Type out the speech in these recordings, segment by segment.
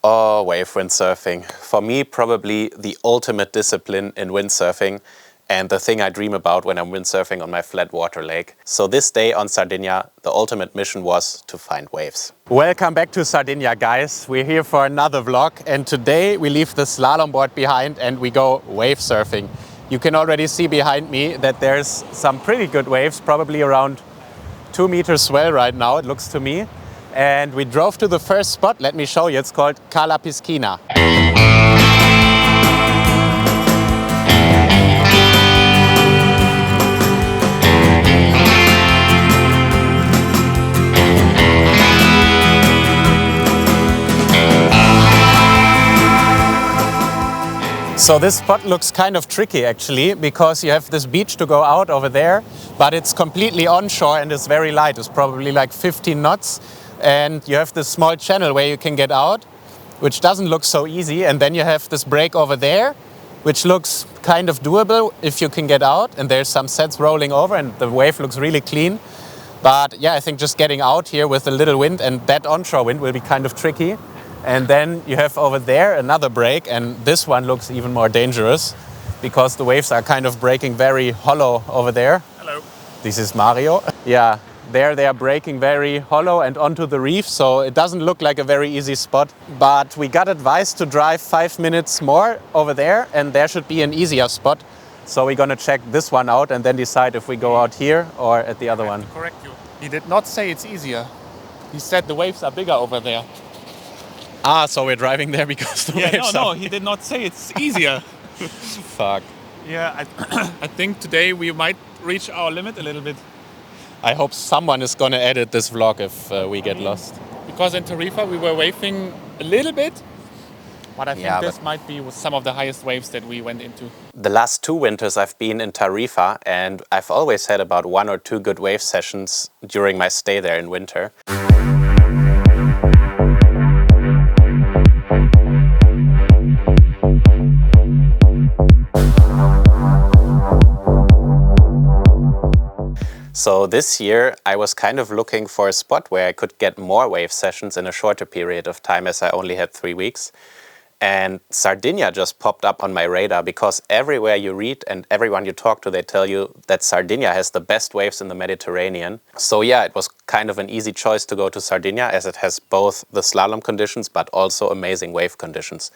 Oh, wave windsurfing. For me, probably the ultimate discipline in windsurfing and the thing I dream about when I'm windsurfing on my flat water lake. So this day on Sardinia, the ultimate mission was to find waves. Welcome back to Sardinia, guys. We're here for another vlog, and today we leave the slalom board behind and we go wave surfing. You can already see behind me that there's some pretty good waves, probably around 2 meters swell right now, it looks to me. And we drove to the first spot. Let me show you. It's called Cala Piscina. So this spot looks kind of tricky actually, because you have this beach to go out over there, but it's completely onshore and it's very light. It's probably like 15 knots. And you have this small channel where you can get out, which doesn't look so easy. And then you have this break over there, which looks kind of doable if you can get out. And there's some sets rolling over and the wave looks really clean. But yeah, I think just getting out here with a little wind and that onshore wind will be kind of tricky. And then you have over there another break, and this one looks even more dangerous because the waves are kind of breaking very hollow over there. Hello. This is Mario. Yeah. There they are breaking very hollow and onto the reef, so it doesn't look like a very easy spot. But we got advice to drive 5 minutes more over there, and there should be an easier spot. So we're gonna check this one out and then decide if we go out here or at the other one. To correct you. He did not say it's easier. He said the waves are bigger over there. Ah, so we're driving there because the waves are... No, he did not say it's easier. Fuck. Yeah, I think today we might reach our limit a little bit. I hope someone is gonna edit this vlog if we get lost. Because in Tarifa we were waving a little bit, but I think this might be some of the highest waves that we went into. The last 2 winters I've been in Tarifa, and I've always had about 1 or 2 good wave sessions during my stay there in winter. So this year I was kind of looking for a spot where I could get more wave sessions in a shorter period of time, as I only had 3 weeks. And Sardinia just popped up on my radar because everywhere you read and everyone you talk to, they tell you that Sardinia has the best waves in the Mediterranean. So yeah, it was kind of an easy choice to go to Sardinia, as it has both the slalom conditions but also amazing wave conditions.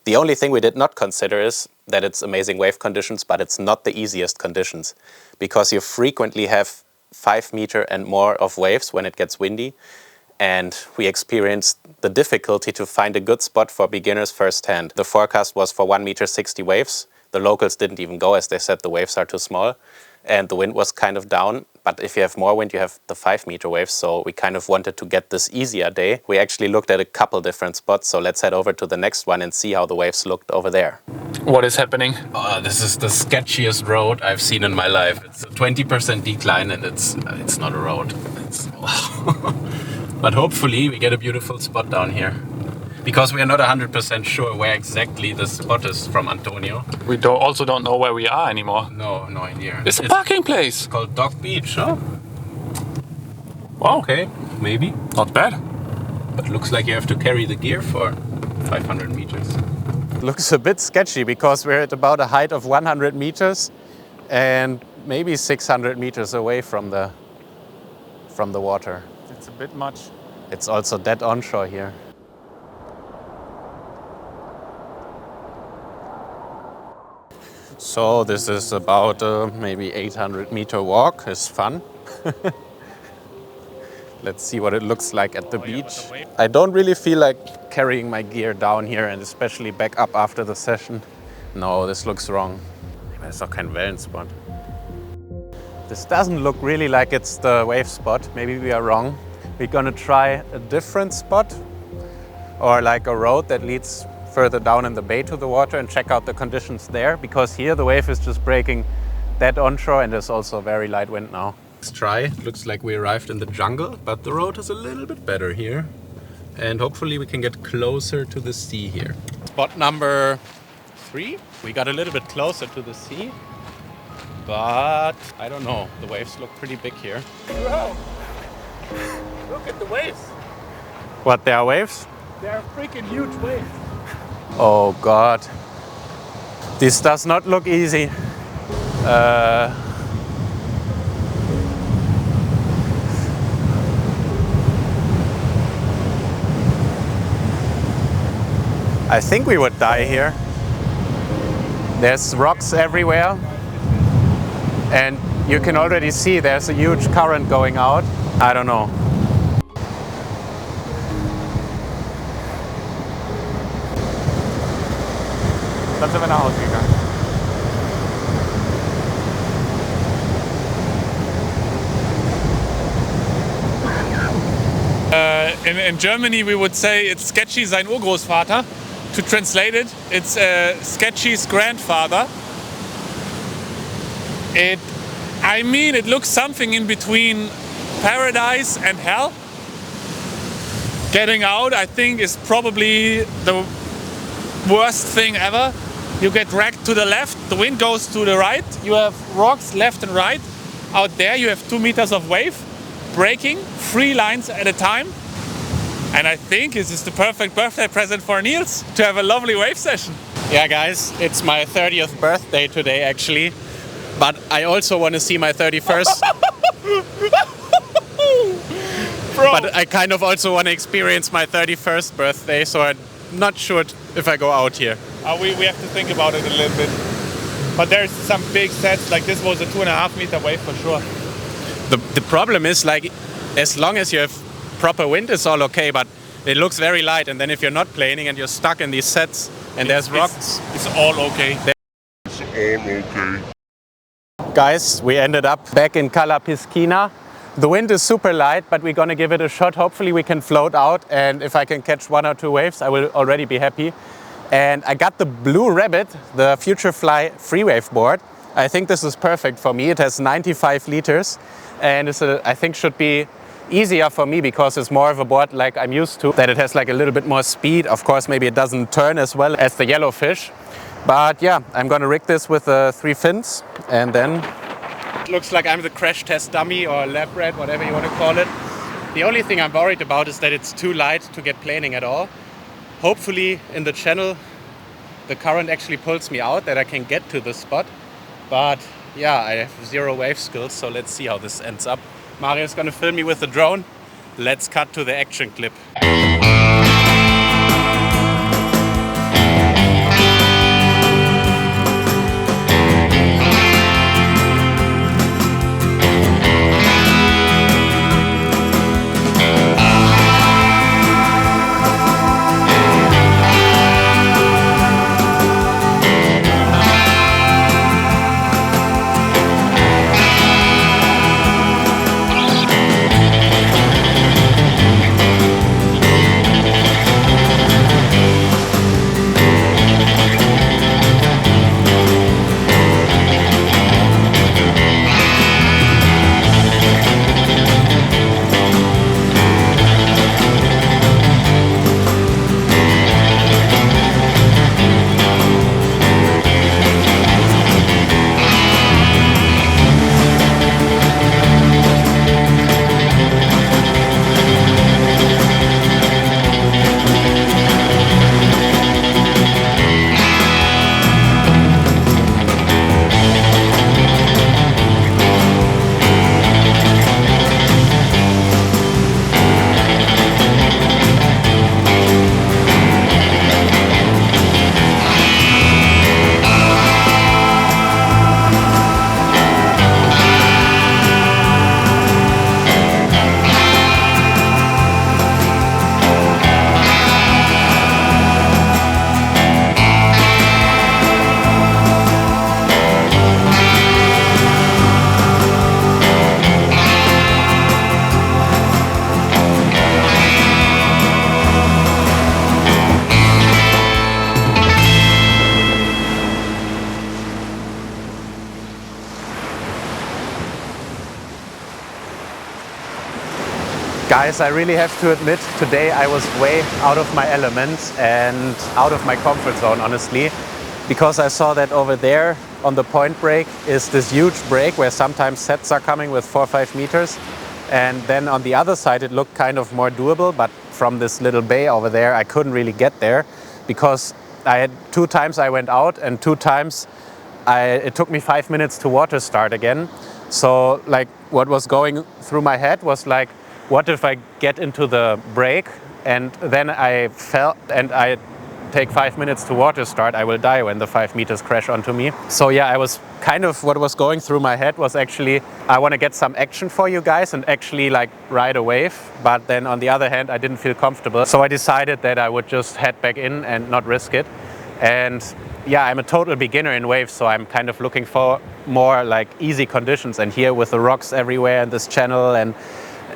The only thing we did not consider is that it's amazing wave conditions, but it's not the easiest conditions, because you frequently have 5 meter and more of waves when it gets windy. And we experienced the difficulty to find a good spot for beginners firsthand. The forecast was for 1 meter 60 waves. The locals didn't even go, as they said the waves are too small. And the wind was kind of down. But if you have more wind, you have the 5 meter waves. So we kind of wanted to get this easier day. We actually looked at a couple different spots. So let's head over to the next one and see how the waves looked over there. What is happening? This is the sketchiest road I've seen in my life. It's a 20% decline and it's not a road. But hopefully we get a beautiful spot down here. Because we are not 100% sure where exactly the spot is from Antonio. We also don't know where we are anymore. No idea. It's a parking place. It's called Dog Beach, huh? Wow. Okay, maybe. Not bad. But looks like you have to carry the gear for 500 meters. Looks a bit sketchy because we're at about a height of 100 meters and maybe 600 meters away from the water. It's a bit much. It's also dead onshore here. So this is about maybe 800 meter walk. It's fun. Let's see what it looks like at the beach. I don't really feel like carrying my gear down here, and especially back up after the session. No, this looks wrong. Das ist doch kein Wellenspot. This doesn't look really like it's the wave spot. Maybe we are wrong. We're gonna try a different spot, or like a road that leads further down in the bay to the water, and check out the conditions there, because here the wave is just breaking dead onshore and there's also very light wind now. Let's try. Looks like we arrived in the jungle, but the road is a little bit better here. And hopefully we can get closer to the sea here. Spot number 3. We got a little bit closer to the sea, but I don't know. The waves look pretty big here. Wow. Look at the waves. What, there are waves? They're freaking huge waves. Oh God. This does not look easy. I think we would die here. There's rocks everywhere. And you can already see there's a huge current going out. I don't know. Dann sind wir nach Hause gegangen. In Germany we would say it's Sketchy sein Urgroßvater. To translate it, it's Sketchy's grandfather. It looks something in between paradise and hell. Getting out, I think, is probably the worst thing ever. You get dragged to the left, the wind goes to the right, you have rocks left and right. Out there you have 2 meters of wave, breaking 3 lines at a time. And I think this is the perfect birthday present for Nils, to have a lovely wave session. Yeah guys, it's my 30th birthday today actually. But I also want to see my 31st. Bro. But I kind of also want to experience my 31st birthday, so I'm not sure if I go out here. We have to think about it a little bit. But there's some big sets, like this was a 2.5 meter wave for sure. The problem is, like, as long as you have proper wind, it's all okay, but it looks very light, and then if you're not planing and you're stuck in these sets and there's rocks, it's all okay. It's all okay. Guys, we ended up back in Cala Piscina. The wind is super light, but we're gonna give it a shot. Hopefully we can float out, and if I can catch 1 or 2 waves, I will already be happy. And I got the Blue Rabbit, the Futurefly free wave board. I think this is perfect for me. It has 95 liters, and I think should be easier for me because it's more of a board like I'm used to, that it has like a little bit more speed. Of course, maybe it doesn't turn as well as the Yellowfish. But yeah, I'm gonna rig this with 3 fins, and then it looks like I'm the crash test dummy or lab rat, whatever you want to call it. The only thing I'm worried about is that it's too light to get planing at all. Hopefully in the channel the current actually pulls me out, that I can get to the spot. But yeah, I have 0 wave skills, so let's see how this ends up. Mario's gonna film me with the drone. Let's cut to the action clip. Guys, I really have to admit, today I was way out of my element and out of my comfort zone, honestly, because I saw that over there on the point break is this huge break where sometimes sets are coming with 4 or 5 meters. And then on the other side, it looked kind of more doable, but from this little bay over there, I couldn't really get there because I had 2 times I went out and 2 times it took me 5 minutes to water start again. So like what was going through my head was like, what if I get into the break and then I fell and I take 5 minutes to water start, I will die when the 5 meters crash onto me. So yeah, I was kind of, what was going through my head was actually, I want to get some action for you guys and actually like ride a wave. But then on the other hand, I didn't feel comfortable. So I decided that I would just head back in and not risk it. And yeah, I'm a total beginner in waves, so I'm kind of looking for more like easy conditions. And here with the rocks everywhere in this channel, and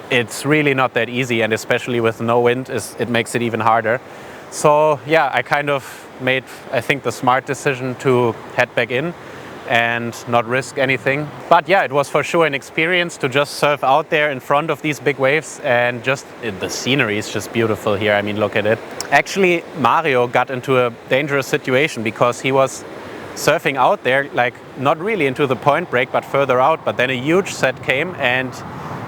it's really not that easy. And especially with no wind, it makes it even harder. So yeah, I kind of made, I think, the smart decision to head back in and not risk anything. But yeah, it was for sure an experience to just surf out there in front of these big waves, and just the scenery is just beautiful here. I mean, look at it. Actually, Mario got into a dangerous situation because he was surfing out there, like not really into the point break, but further out. But then a huge set came and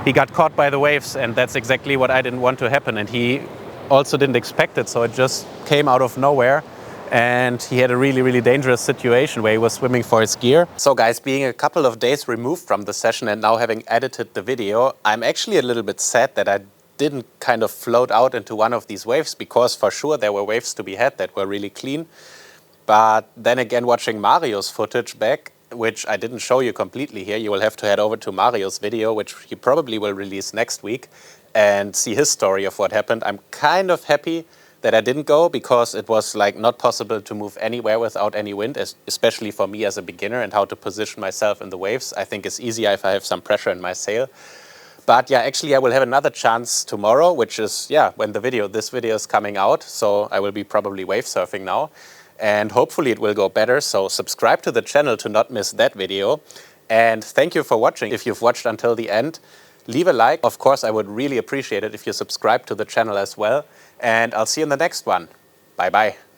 he got caught by the waves, and that's exactly what I didn't want to happen. And he also didn't expect it, so it just came out of nowhere. And he had a really, really dangerous situation where he was swimming for his gear. So guys, being a couple of days removed from the session and now having edited the video, I'm actually a little bit sad that I didn't kind of float out into one of these waves, because for sure there were waves to be had that were really clean. But then again, watching Mario's footage back, which I didn't show you completely here, you will have to head over to Mario's video, which he probably will release next week, and see his story of what happened. I'm kind of happy that I didn't go, because it was like not possible to move anywhere without any wind, especially for me as a beginner, and how to position myself in the waves. I think it's easier if I have some pressure in my sail. But yeah, actually I will have another chance tomorrow, which is, yeah, when this video is coming out. So I will be probably wave surfing now, and hopefully it will go better. So subscribe to the channel to not miss that video. And thank you for watching. If you've watched until the end, leave a like. Of course, I would really appreciate it if you subscribe to the channel as well. And I'll see you in the next one. Bye bye.